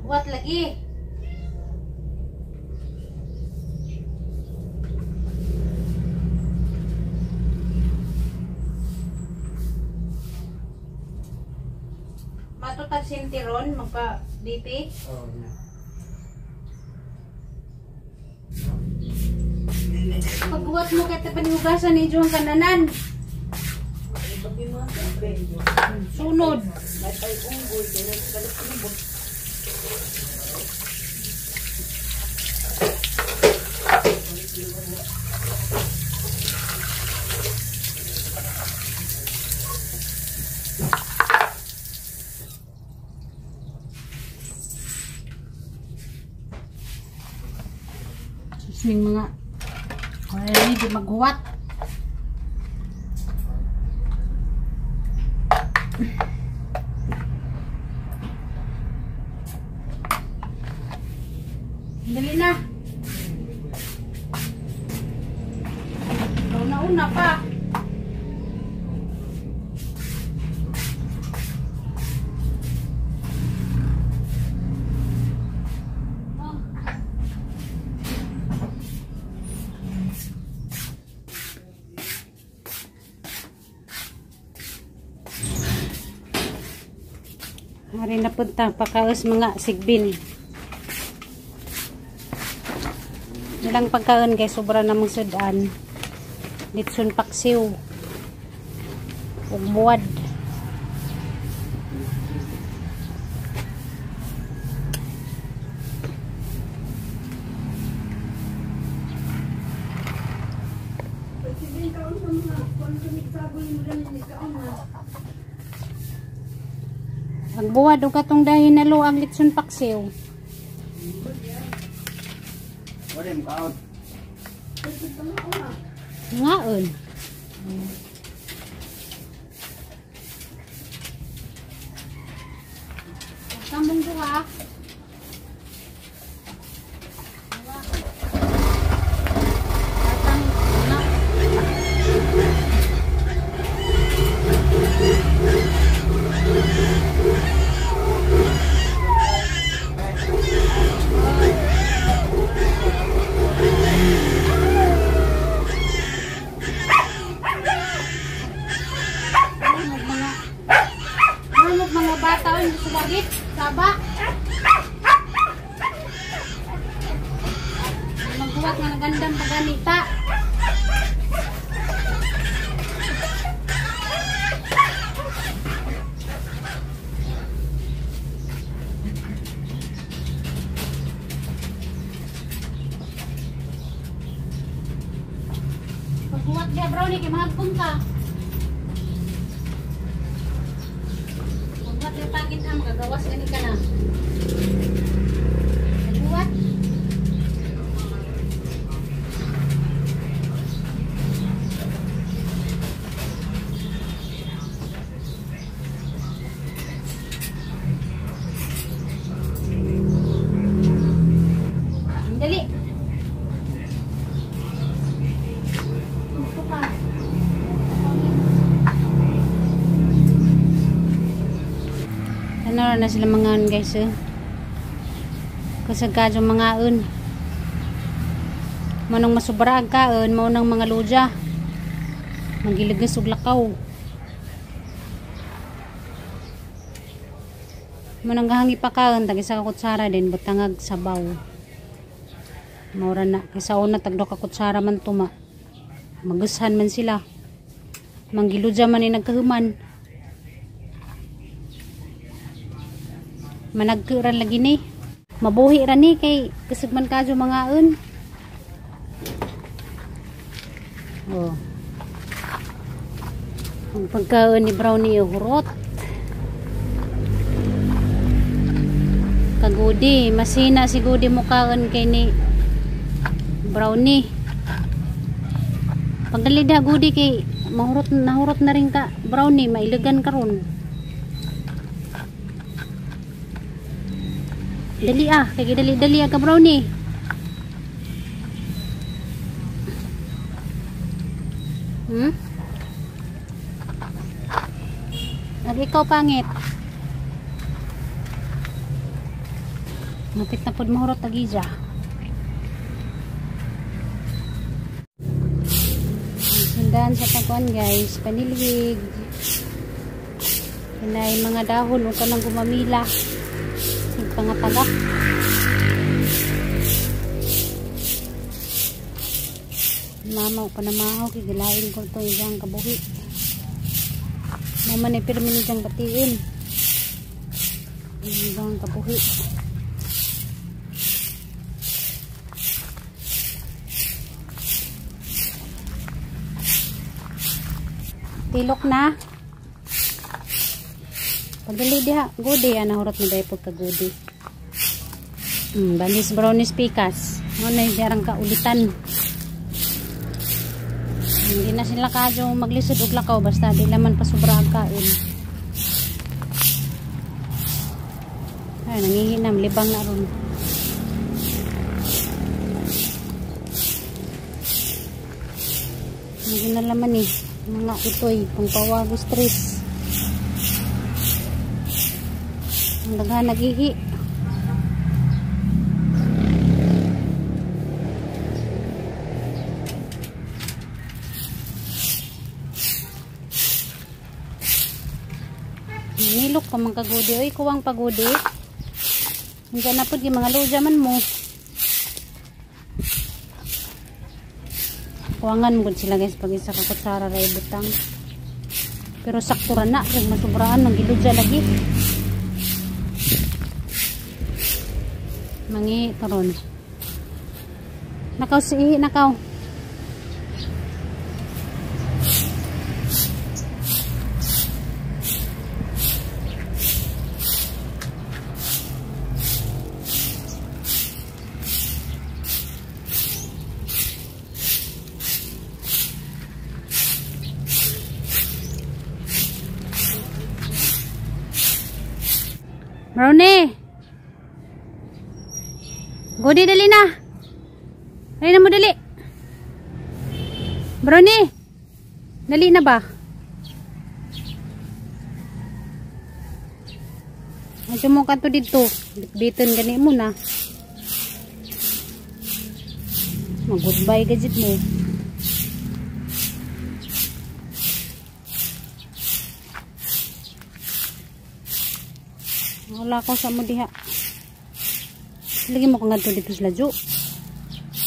Buat lagi. Matutag sintiron magpa-DP. Oh, na. Pagbuhat mo kaya panihugasan ni John kananan. Sunod. Susning mga kaya di maghuwat. Dali na. Una pa. Hari na punta pakaos mga sigbin. Ilang pagkaon guys, sobra namang sudan. Litson paksiw. Ug buwad. Ang buwad o katong dahin na lo ang litson paksiw. Wala mo kaon. Ngaon. Kamong duha. Mga bata o hindi sulagit, saba. Magbuwat nga nagandang paganita. Magbuwat ka bro, ni kimahagpong ka. Pagin ang magagawas gani ka na. Buwat. Dali. Ito pa. Ano na sila mga guys eh. Kasagad yung mga manong masubra ang kaon, maunang mga luja. Magilagas og lakaw. Manang gahangi pa kaon, tagi sa kutsara din, butangag sabaw. Maura na, kaysa una tagdo ka kutsara man tuma. Magushan man sila. Manggiluja man ay nagkahuman. Managkuran lagi ni. Mabuhi ra ni kay kasugman kadyo mga Oh. Ang pagkaon ni Brownie hurot. Kagudi, masina si Gudi mo kaon kay ni Brownie. Pagdalida Gudi kay nahurot na rin ka Brownie, mailugan karon. Dali kaya dali ka Brownie. Ikaw pangit. Napit na pod mahurot tagija. Sundan sa taguan guys, panilig. Pinay mga dahon o kanang gumamila. Pangataga. Mama pa na mahaw kigilain ko to isang kabuhi. Mama na pirmi ni diyang batiin. Isang kabuhi. Tilok na. Padali diha. Gudi. Nahurot na dahi po kagudi. Banis brownies pikas. Ano na jarang kaulitan. Hindi na sila kadyo maglisod og lakaw. Basta di naman pa sobra ang kain. Ay, nangihinam. Libang na ron. Hindi na laman eh. Mga itoy. Pangpawago stress. Ang daghan nagihi. Nilok pa mga kagudi. Oy, kuwang pagudi. Hindi na po yung mga luja man mo. Kuwangan mo sila guys pag isa kakutsara ray butang. Pero saktura na. Kung masubraan, magiludya lagi. Mangi karon. Nakaw si nakaw. Marone. Gudi dali na. Dali na mo dali. Marone. Dali na ba? Medyo mo ka to dito. Bitin gani mo na. Mag-goodbye gadget mo. Wala ko sa mo diha. Lagi mo kang ngadto dito sa ladyo.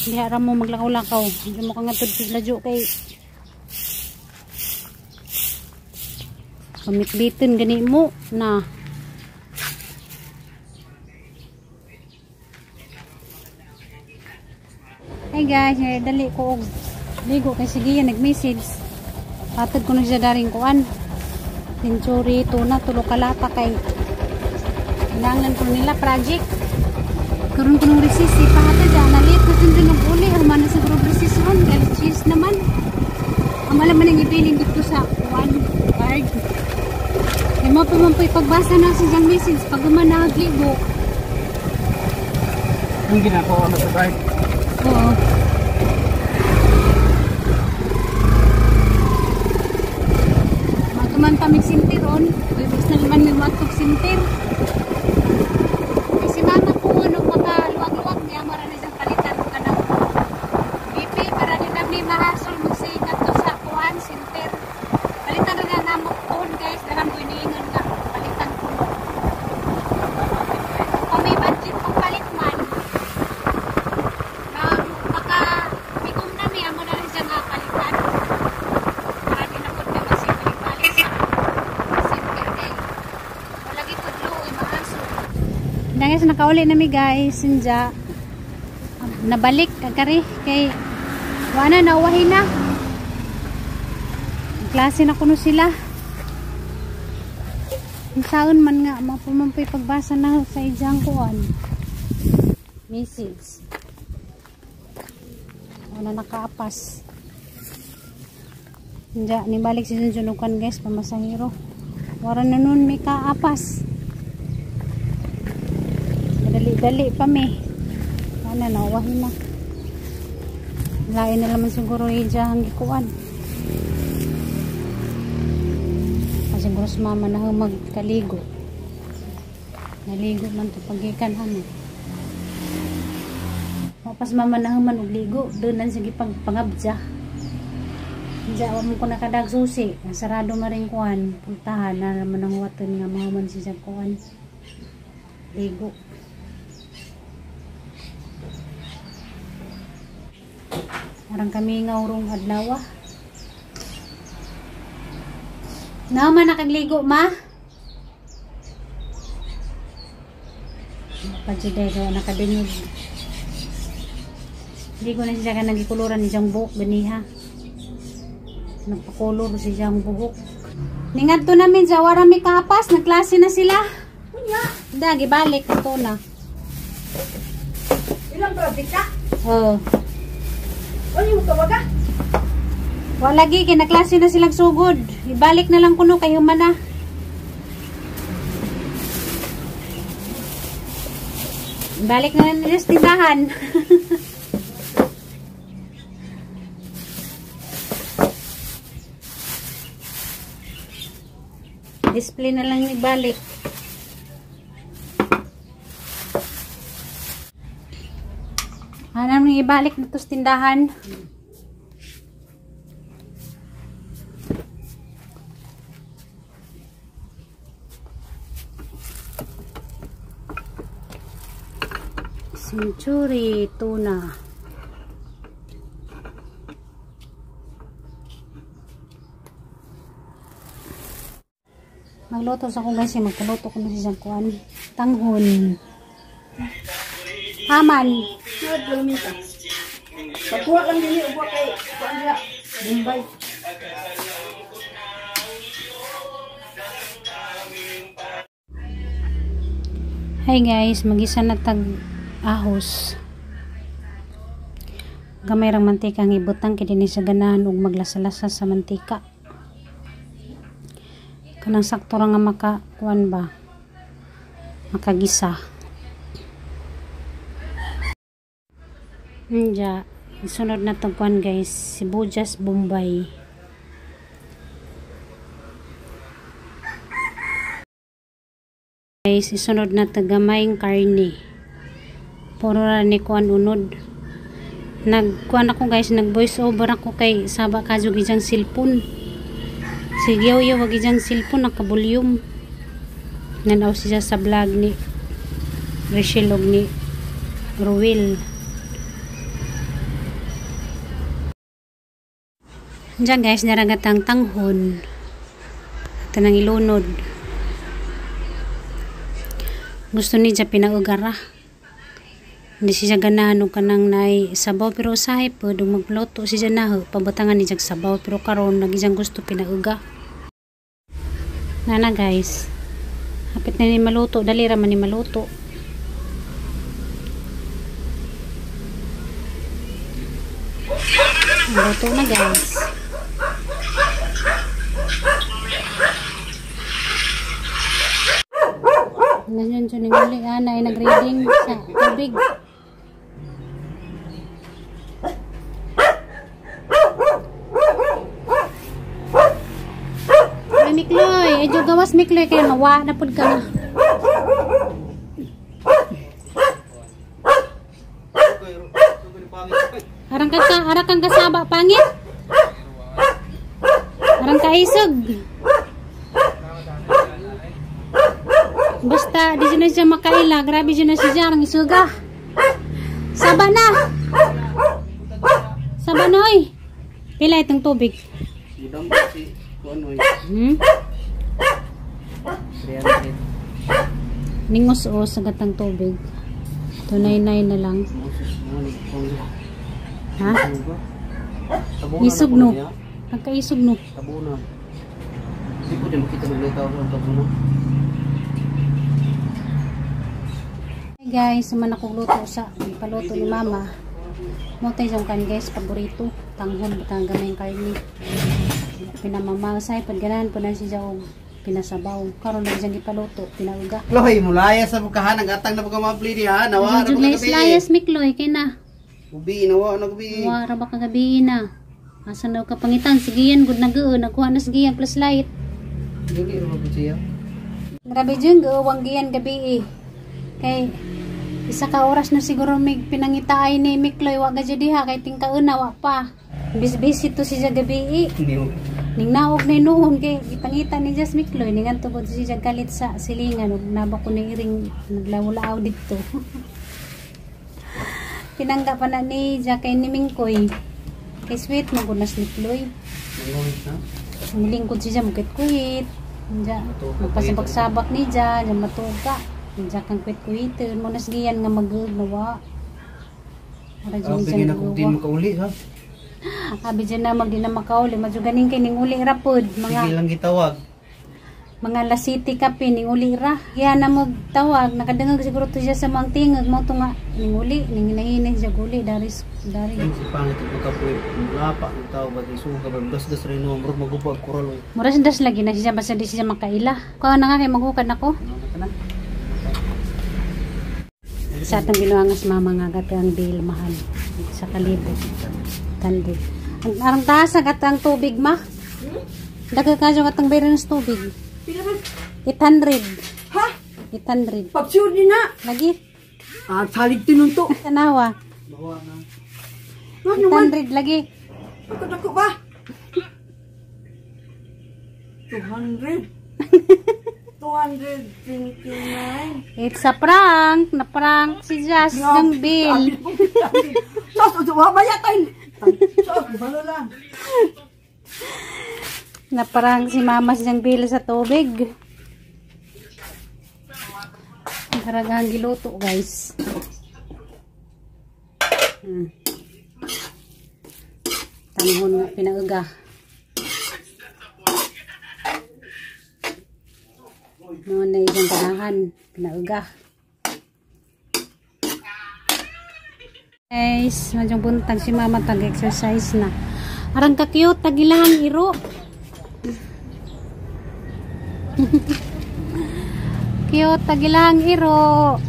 Diha ra mo maglakaw-lakaw. Diha mo kang ngadto dito sa ladyo kay pamit-bitin gani mo na. Hey guys, dali ko og ligo kay sige yan nag-message. Patod ko na siya daring kuan. Century tuna tulo kalata kay kailangan ko nila project. Karon ko nung resist ipahata dyan. Nalit na dun ng uli. Humana sa group resist ron. Galit cheese naman. Ang malaman ang ibilin dito sa one card. Kaya mo pa man po ipagbasa na sa dyan message. Pag umanagligo. Ang ginagawa na sa card? Oo. Matuman pa may sintir ron. Ibig na naman may matog sintir. Guys, nakauli na mi guys. Sinja nabalik kagari kay wala na uwahin na. Klase na kuno sila. Ang saon man nga mapumampoy pagbasa na sa ijang kuan. Message. Wala nakaapas. Sinja ni balik si Junjunukan guys pamasahiro. Wala na nun may kaapas. Dali pa me. Ano na, wahin na. Lain na naman siguro yung gikuan. Kasi siguro sa mama na magkaligo. Naligo man ito pagikan ano. Pas mamanahaman og ligo, doon lang sige pangabja. Diya mo ko nakadag susi, sarado maring kuan, puntahan na naman ang waton nga mahuman siya kuan. Ligo. Arang kami nga urong adlaw. Naman nakagligo ma? Pajuday ko nakadinig. Hindi ko na siya ka nagikuluran ni siyang buhok ganiha. Nagpakulor si siyang buhok. Ningat to namin sa warami kapas, nagklase na sila. Dagi balik ito na. Ilang project ka? Oh. Ano yung kawaga? Wala lagi kinaklase na silang sugod. Ibalik na lang kuno kay humana. Balik na lang nila sa tindahan. Display na lang ibalik. Anong ibalik na to sa tindahan? Century tuna. Magluto sa akong guys, magpaluto ko na siyang kuan. Tanghon. Haman. Pagkuha lang din yung kay kuan nila. Bombay. Hi guys, magisa na tag ahos. Gamay rang mantika ang ibutang kay dinhi sa ganahan ug maglasalasa sa mantika. Kanang sakto ra nga makakuan ba? Makagisa. Nja, isunod na tong kuan guys, sibuyas Bombay. Guys, isunod na tagamay karne. Puro ra ni kuan unod. Nagkuan ako guys, nag voice over ako kay saba kadyo gijang cellphone. Sigyaw yo wag gijang cellphone naka-volume. Nanaw siya sa vlog ni Rachel og ni Ruel. Diyan guys, naragatang tanghon. Ito nang ilunod. Gusto ni siya pinaugara. Hindi siya ganahan og kanang nay sabaw pero usahay po dung magluto siya naho pabutangan ni jag sabaw pero karon nagijang gusto pinauga. Nana guys. Hapit na ni maluto, dali ra man ni maluto. Luto na guys. Nandiyan siya ng uli. Na ay nag-reading sa tubig. Ay, Mikloy. Ay, gawas Mikloy. Kaya mawa na po ka na. Arang kang kasaba pangit. Arang kaisog. Basta di na siya makaila, grabe siya na siya ang isuga. Saba na. Saba noy. Pila itong tubig. Ningos o sa gatang tubig. Tunay-nay na lang. Ha? Isog no. Pagkaisog no. Tabunan. Hindi po din makita maglitaw ng tabunan. Guys, suman ako luto sa paluto ni mama. Mutay siyang kan guys, paborito. Tanghon, butang gamay karni. Pinamamasay, pagganan po na siya og pinasabaw. Karon na siyang ipaluto, pinauga. Loy, mulaya sa bukahan, ang atang na pagkamapli niya, nawa na Medyo layas Mikloy, kay na. Ubi, nawa na gabi. Wara ba kagabi na. Asan daw kapangitan, sige yan, good na goo. Nakuha na sige yan, plus light. Hindi rin siya. Grabe dyan, gawang giyan gabi eh. Kay, Isa ka oras na siguro may pinangitaay ni Mikloy wa gadya diha kay tingkauna wa pa. Bis-bis ito siya gabi. Ning naog na noon kay ipangita ni Jas Mikloy ningan tugod siya galit sa silingan ug naba ko ni iring naglawlaaw dito. Pinangga pa na ni Jack kay ni Mingkoy. Kay sweet mo ko na Mikloy. Nilingkod siya mukit-kuit. Diya, magpasabak-sabak ni Diya, diya matuga. Diya kang kuit-kuitin. Munas giyan nga mag-nawa. Abi na kung di makauli ha. Abi dyan na magdi na makauli. Madyo ganing kay ning uli rapod. Sige lang gitawag. Mga lasiti kape ning uli ra. Yan na magtawag. Nakadangag siguro to siya sa mga tingag. Mo to nga ning uli. Ning hinahinay siya guli. Dari. Si pangit makapoy. Lapa ng tao ba isuga ba das rin no murag magubag kural. Muras-das lagi na siya basta di siya makaila. Kuha na nga kay maghukad nako. Sa atong binuangas mama nga gatang bill mahal. Sa kalibot. Tandi. Ang arang taas na gatang tubig ma. Daga ka yung gatang bill ng tubig. Pila man? 800. Ha? 800. Pagsiyo din na. Lagi. Ah, salig tinunto. Tanawa. Bawa na. Ano man? 800 lagi. Ako ba? 200. 229. It's a prank. Na-prank si Jazz ng bill. Sos, mamaya tayo. Sos, balo lang. Na-prank si mama siyang bill sa tubig. Ang karagahan giluto guys. Tanghon nga pinauga. Noon na isang tanahan. Pinauga. Guys, madyong buntag si mama tag-exercise na. Arang ka-cute, tagilang iro. Cute, tagilang iro.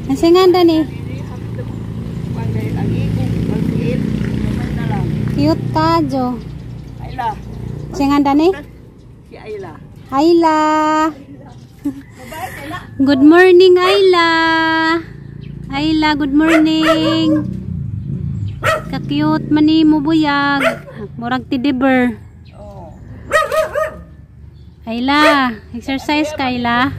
Ang nganda ni? Cute ka, Jo. Ayla. Nganda ni? Si Ayla. Ayla. Good morning, Ayla. Ayla, good morning. Ka-cute man ni mo buyag. Murag tidiber. Ayla, exercise ka, Ayla.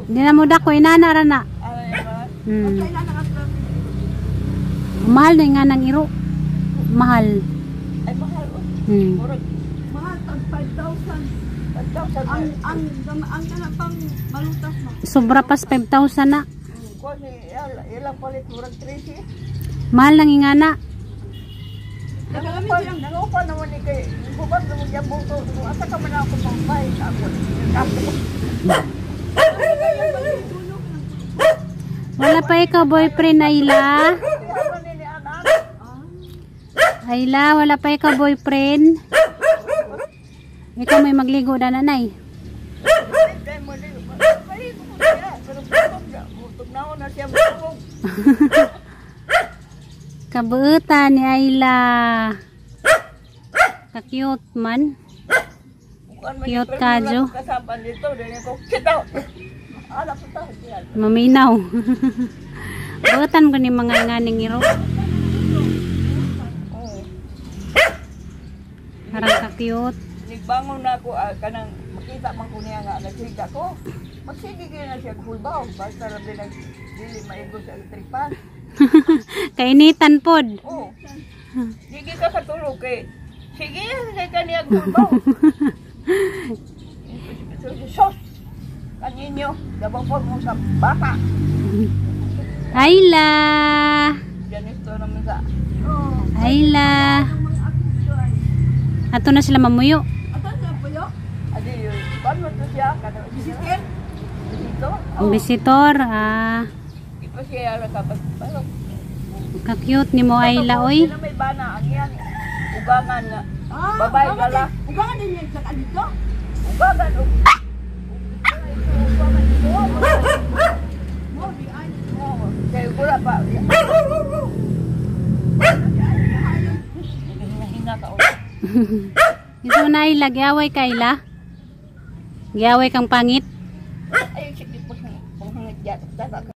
Hindi na mo dako, inana ra na. Mahal na nga ng iro. Mahal. Ay, mahal. Mahal, tag 5,000. Ang pang malutas mo. Sobra pas 5,000 na. Kasi ilang palit murag 30. Mahal nang ingana. Nangupa naman ni kay bubag naman yung buto. Asa ka man ako pang bay. Wala pa ikaw boyfriend, Ayla. Ayla, wala pa ikaw boyfriend. Ikaw may magligo na nanay. Kabuutan ni Ayla. Ka-cute man. Cute ka, Jo. Maminaw. Buutan ko ni mga inganing iro. Parang ka-cute. Nagbangon na ako, kanang makita man ko niya nga nagsiga ko. Magsige kayo na siya kulbaw. Basta lang din nagdili maigo sa electric pan. Kainitan pod. Oo. Sige ka katulog kay. Sige, sige ka niya kulbaw. Sos! Kaninyo, dabapon mo sa bata. Ayla! Diyan ito naman sa... Ayla! Ato na sila mamuyo. Ato siya po yun? Adi yun. Paano ito siya? Visitor? Visitor? Ang visitor, Ito siya kapag... ka-cute ni mo Ayla, oy. Sino may bana? Ang yan. Ugangan nga. Babae gala. Ugangan din yan sa dito? Ugangan. Ugangan. Wala pa. Hina ka. Ito na ila, giaway ka ila. Giaway kang pangit. Ay, sige po. Panghangit yan. Daga ka.